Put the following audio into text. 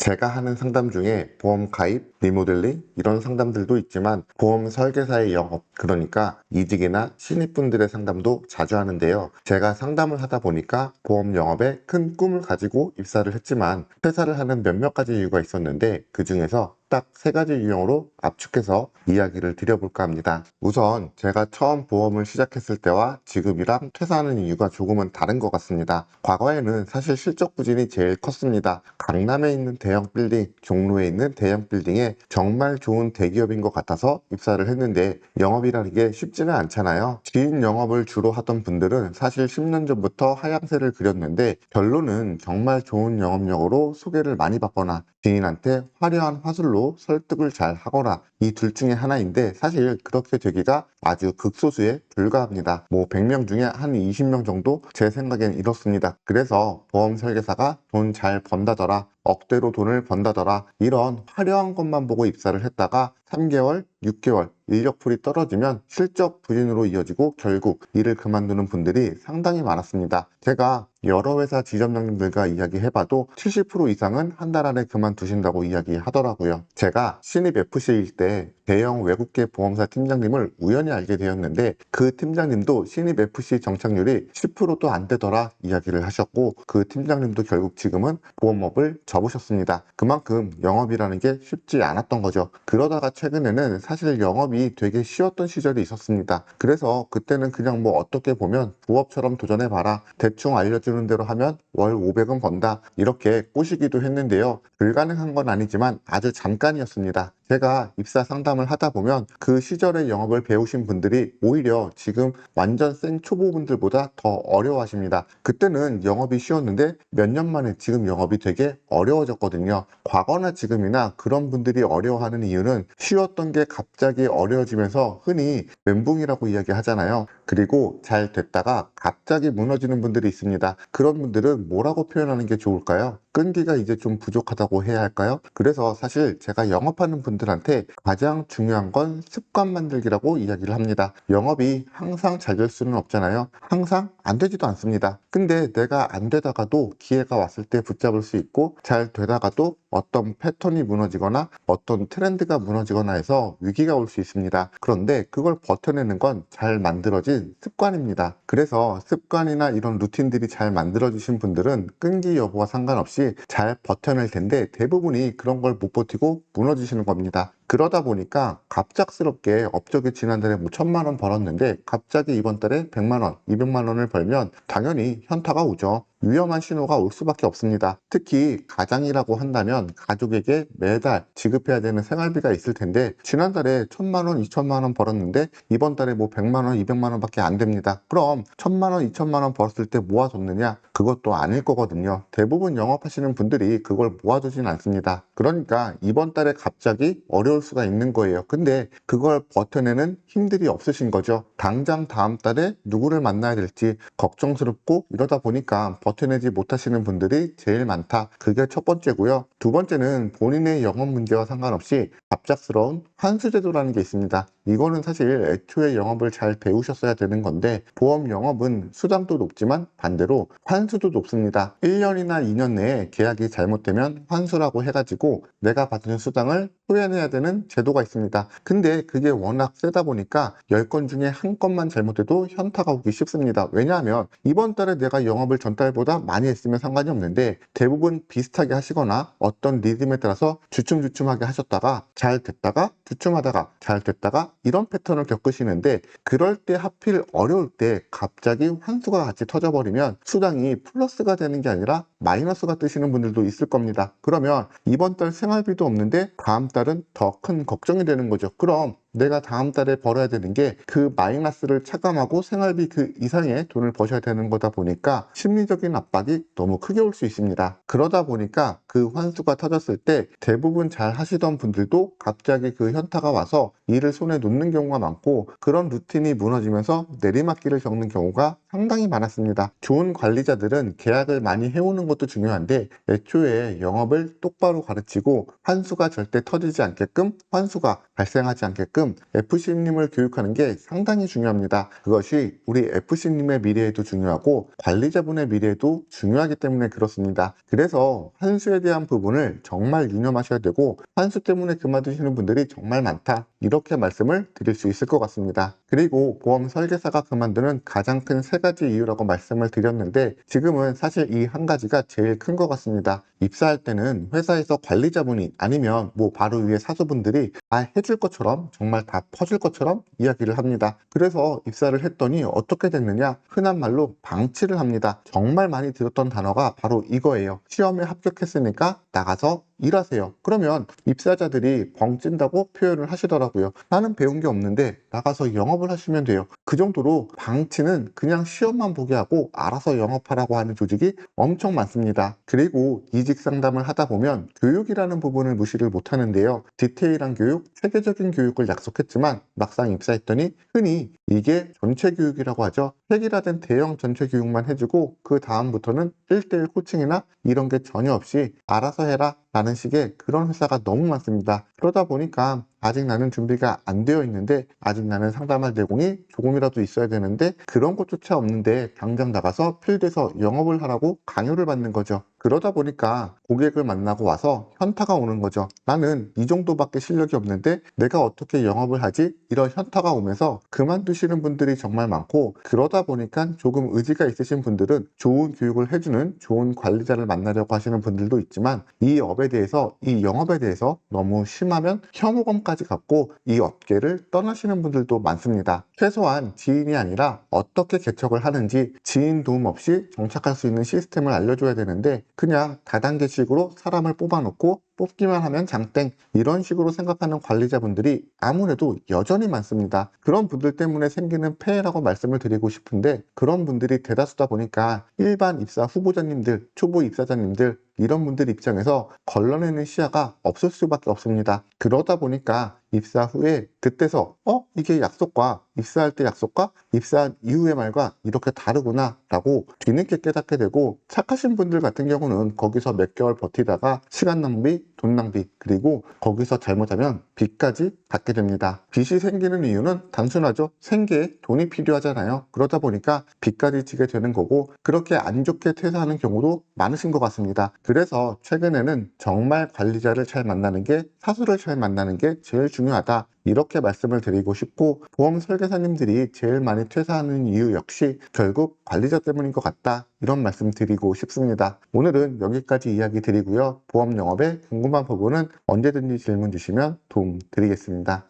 제가 하는 상담 중에 보험 가입, 리모델링 이런 상담들도 있지만 보험 설계사의 영업, 그러니까 이직이나 신입분들의 상담도 자주 하는데요. 제가 상담을 하다 보니까 보험 영업에 큰 꿈을 가지고 입사를 했지만 퇴사를 하는 몇몇 가지 이유가 있었는데 그 중에서 딱 세 가지 유형으로 압축해서 이야기를 드려볼까 합니다. 우선 제가 처음 보험을 시작했을 때와 지금이랑 퇴사하는 이유가 조금은 다른 것 같습니다. 과거에는 사실 실적 부진이 제일 컸습니다. 강남에 있는 대형 빌딩, 종로에 있는 대형 빌딩에 정말 좋은 대기업인 것 같아서 입사를 했는데 영업이라는 게 쉽지는 않잖아요. 지인 영업을 주로 하던 분들은 사실 10년 전부터 하향세를 그렸는데 결론은 정말 좋은 영업력으로 소개를 많이 받거나 지인한테 화려한 화술로 설득을 잘 하거나 이 둘 중에 하나인데 사실 그렇게 되기가 아주 극소수에 불과합니다. 뭐 100명 중에 한 20명 정도 제 생각엔 이렇습니다. 그래서 보험 설계사가 돈 잘 번다더라, 억대로 돈을 번다더라 이런 화려한 것만 보고 입사를 했다가 3개월, 6개월 인력풀이 떨어지면 실적 부진으로 이어지고 결국 일을 그만두는 분들이 상당히 많았습니다. 제가 여러 회사 지점장님들과 이야기해봐도 70% 이상은 한 달 안에 그만두신다고 이야기하더라고요. 제가 신입 FC일 때 대형 외국계 보험사 팀장님을 우연히 알게 되었는데 그 팀장님도 신입 FC 정착률이 10%도 안 되더라 이야기를 하셨고 그 팀장님도 결국 지금은 보험업을 접으셨습니다. 그만큼 영업이라는 게 쉽지 않았던 거죠. 그러다가 최근에는 사실 영업이 되게 쉬웠던 시절이 있었습니다. 그래서 그때는 그냥 뭐 어떻게 보면 부업처럼 도전해봐라, 대충 알려주는 대로 하면 월 500은 번다 이렇게 꼬시기도 했는데요. 불가능한 건 아니지만 아주 잠깐이었습니다. 제가 입사 상담을 하다 보면 그 시절의 영업을 배우신 분들이 오히려 지금 완전 생 초보분들보다 더 어려워하십니다. 그때는 영업이 쉬웠는데 몇 년 만에 지금 영업이 되게 어려워졌거든요. 과거나 지금이나 그런 분들이 어려워하는 이유는 쉬웠던 게 갑자기 어려워지면서 흔히 멘붕이라고 이야기하잖아요. 그리고 잘 됐다가 갑자기 무너지는 분들이 있습니다. 그런 분들은 뭐라고 표현하는 게 좋을까요? 끈기가 이제 좀 부족하다고 해야 할까요? 그래서 사실 제가 영업하는 분들한테 가장 중요한 건 습관 만들기라고 이야기를 합니다. 영업이 항상 잘 될 수는 없잖아요. 항상 안 되지도 않습니다. 근데 내가 안 되다가도 기회가 왔을 때 붙잡을 수 있고 잘 되다가도 어떤 패턴이 무너지거나 어떤 트렌드가 무너지거나 해서 위기가 올 수 있습니다. 그런데 그걸 버텨내는 건 잘 만들어진 습관입니다. 그래서 습관이나 이런 루틴들이 잘 만들어지신 분들은 끈기 여부와 상관없이 잘 버텨낼 텐데 대부분이 그런 걸 못 버티고 무너지시는 겁니다. 그러다 보니까 갑작스럽게 업적이 지난달에 뭐 1000만 원 벌었는데 갑자기 이번 달에 100만 원, 200만 원을 벌면 당연히 현타가 오죠. 위험한 신호가 올 수밖에 없습니다. 특히 가장이라고 한다면 가족에게 매달 지급해야 되는 생활비가 있을 텐데 지난달에 1000만 원, 2000만 원 벌었는데 이번 달에 뭐 100만 원, 200만 원밖에 안 됩니다. 그럼 1000만 원, 2000만 원 벌었을 때 모아뒀느냐? 그것도 아닐 거거든요. 대부분 영업하시는 분들이 그걸 모아두진 않습니다. 그러니까 이번 달에 갑자기 어려울 수가 있는 거예요. 근데 그걸 버텨내는 힘들이 없으신 거죠. 당장 다음 달에 누구를 만나야 될지 걱정스럽고 이러다 보니까 버텨내지 못하시는 분들이 제일 많다. 그게 첫 번째고요. 두 번째는 본인의 영업 문제와 상관없이 갑작스러운 환수제도라는 게 있습니다. 이거는 사실 애초에 영업을 잘 배우셨어야 되는 건데 보험 영업은 수당도 높지만 반대로 환수도 높습니다. 1년이나 2년 내에 계약이 잘못되면 환수라고 해가지고 내가 받은 수당을 토해내야 되는 제도가 있습니다. 근데 그게 워낙 세다 보니까 10건 중에 한 건만 잘못해도 현타가 오기 쉽습니다. 왜냐하면 이번 달에 내가 영업을 전달보다 많이 했으면 상관이 없는데 대부분 비슷하게 하시거나 어떤 리듬에 따라서 주춤주춤하게 하셨다가 잘 됐다가 주춤하다가 잘 됐다가 이런 패턴을 겪으시는데 그럴 때 하필 어려울 때 갑자기 환수가 같이 터져버리면 수당이 플러스가 되는 게 아니라 마이너스가 뜨시는 분들도 있을 겁니다. 그러면 이번 달 생활비도 없는데 다음 달은 더 큰 걱정이 되는 거죠. 그럼 내가 다음 달에 벌어야 되는 게 그 마이너스를 차감하고 생활비 그 이상의 돈을 버셔야 되는 거다 보니까 심리적인 압박이 너무 크게 올 수 있습니다. 그러다 보니까 그 환수가 터졌을 때 대부분 잘 하시던 분들도 갑자기 그 현타가 와서 일을 손에 놓는 경우가 많고 그런 루틴이 무너지면서 내리막길을 겪는 경우가 상당히 많았습니다. 좋은 관리자들은 계약을 많이 해오는 것도 중요한데 애초에 영업을 똑바로 가르치고 환수가 절대 터지지 않게끔, 환수가 발생하지 않게끔 FC님을 교육하는 게 상당히 중요합니다. 그것이 우리 FC님의 미래에도 중요하고 관리자분의 미래에도 중요하기 때문에 그렇습니다. 그래서 환수에 대한 부분을 정말 유념하셔야 되고, 환수 때문에 그만두시는 분들이 정말 많다, 이렇게 말씀을 드릴 수 있을 것 같습니다. 그리고 보험 설계사가 그만두는 가장 큰 세 가지 이유라고 말씀을 드렸는데, 지금은 사실 이 한 가지가 제일 큰 것 같습니다. 입사할 때는 회사에서 관리자분이 아니면 뭐 바로 위에 사수분들이 다 해줄 것처럼, 정말 다 퍼줄 것처럼 이야기를 합니다. 그래서 입사를 했더니 어떻게 됐느냐, 흔한 말로 방치를 합니다. 정말 많이 들었던 단어가 바로 이거예요. 시험에 합격했으니까 나가서 일하세요. 그러면 입사자들이 벙찐다고 표현을 하시더라고요. 나는 배운 게 없는데 나가서 영업을 하시면 돼요. 그 정도로 방치는 그냥 시험만 보게 하고 알아서 영업하라고 하는 조직이 엄청 많습니다. 그리고 이직 상담을 하다 보면 교육이라는 부분을 무시를 못 하는데요. 디테일한 교육, 체계적인 교육을 약속했지만 막상 입사했더니 흔히 이게 전체 교육이라고 하죠. 획일화된 대형 전체 교육만 해주고 그 다음부터는 1대1 코칭이나 이런 게 전혀 없이 알아서 해라 라는 식의 그런 회사가 너무 많습니다. 그러다 보니까 아직 나는 준비가 안 되어 있는데, 아직 나는 상담할 내공이 조금이라도 있어야 되는데 그런 것조차 없는데 당장 나가서 필드에서 영업을 하라고 강요를 받는 거죠. 그러다 보니까 고객을 만나고 와서 현타가 오는 거죠. 나는 이 정도밖에 실력이 없는데 내가 어떻게 영업을 하지? 이런 현타가 오면서 그만두시는 분들이 정말 많고, 그러다 보니까 조금 의지가 있으신 분들은 좋은 교육을 해주는 좋은 관리자를 만나려고 하시는 분들도 있지만, 이 업에 대해서, 이 영업에 대해서 너무 심하면 혐오감까지 갖고 이 업계를 떠나시는 분들도 많습니다. 최소한 지인이 아니라 어떻게 개척을 하는지 지인 도움 없이 정착할 수 있는 시스템을 알려줘야 되는데, 그냥 다단계식으로 사람을 뽑아놓고 뽑기만 하면 장땡, 이런 식으로 생각하는 관리자분들이 아무래도 여전히 많습니다. 그런 분들 때문에 생기는 폐해라고 말씀을 드리고 싶은데, 그런 분들이 대다수다 보니까 일반 입사 후보자님들, 초보 입사자님들, 이런 분들 입장에서 걸러내는 시야가 없을 수밖에 없습니다. 그러다 보니까 입사 후에 그때서 이게 약속과 입사할 때 약속과 입사한 이후의 말과 이렇게 다르구나 라고 뒤늦게 깨닫게 되고, 착하신 분들 같은 경우는 거기서 몇 개월 버티다가 시간 낭비, 돈 낭비, 그리고 거기서 잘못하면 빚까지 갖게 됩니다. 빚이 생기는 이유는 단순하죠. 생계에 돈이 필요하잖아요. 그러다 보니까 빚까지 지게 되는 거고, 그렇게 안 좋게 퇴사하는 경우도 많으신 것 같습니다. 그래서 최근에는 정말 관리자를 잘 만나는 게, 사수를 잘 만나는 게 제일 중요하다, 이렇게 말씀을 드리고 싶고, 보험 설계사님들이 제일 많이 퇴사하는 이유 역시 결국 관리자 때문인 것 같다, 이런 말씀 드리고 싶습니다. 오늘은 여기까지 이야기 드리고요. 보험 영업에 궁금한 부분은 언제든지 질문 주시면 도움 드리겠습니다.